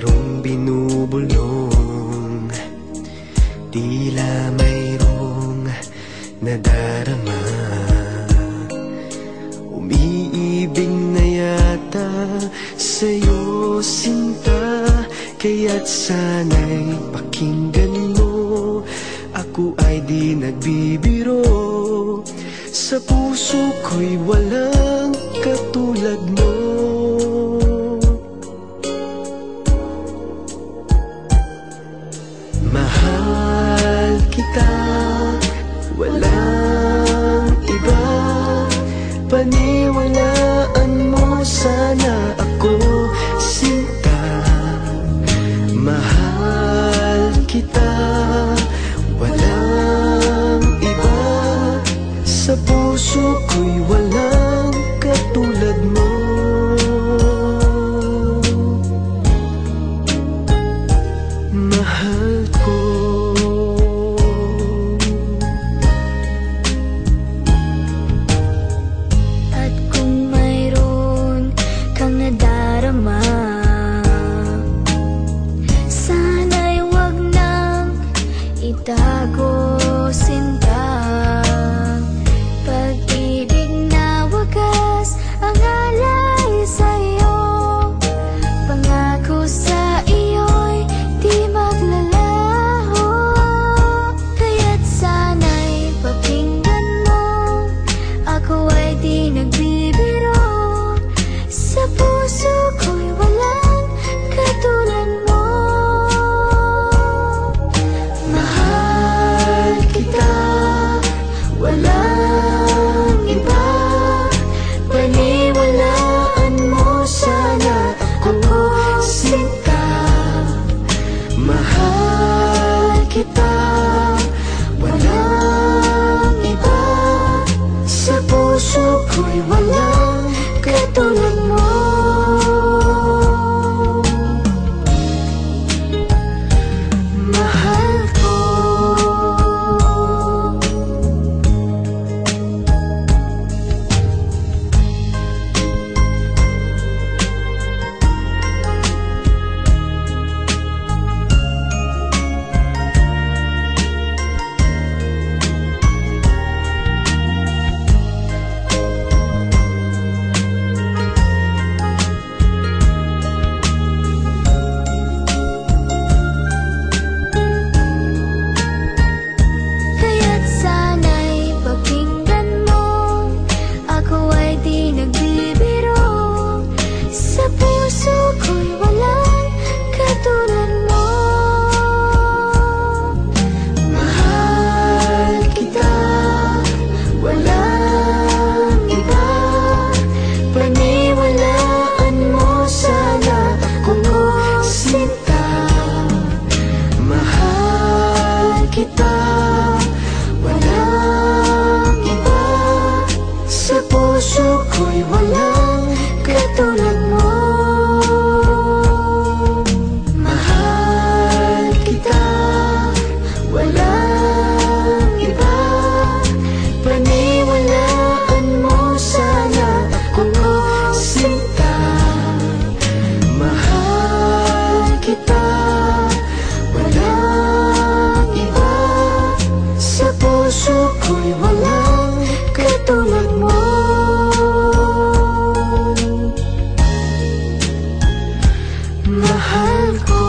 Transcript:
pusong binubulong, tila mayroong nadarama. Umiibig na yata sa'yo, sinta, kaya't sana'y pakinggan mo. Ako ay di nagbibiro, sa puso ko'y walang katulad mo. Mahal kita, walang iba. Paniwalaan mo sana ako, sinta. Mahal kita, walang iba. Sa puso ko'y walang katulad mo. Mahal ko. At kung mayroon kang nadarama, sana'y wag nang itago, sinta. Pag-ibig na wagas ang alay sa'yo, pangako sa iyo'y di maglalaho. Kaya't sana'y pakinggan mo, ako ay di nagbibiro, sa puso ko'y walang katulad mo. Mahal kita, walang iba. Paniwalaan mo sana ako, sinta. Mahal kita, walang iba. Sa puso ko'y walang katulad mo. Mahal ko. Kaya't sana'y pakinggan mo, ako ay di nagbibiro, sa puso ko'y walang katulad mo. Mahal kita, walang iba. Paniwalaan mo sana ako, sinta. Mahal kita, walang iba. Sa puso ko'y walang katulad mo. Mahal kita, walang iba. Paniwalaan mo sana ako, sinta. Mahal kita, walang iba. Sa puso ko'y walang katulad mo. Mahal ko.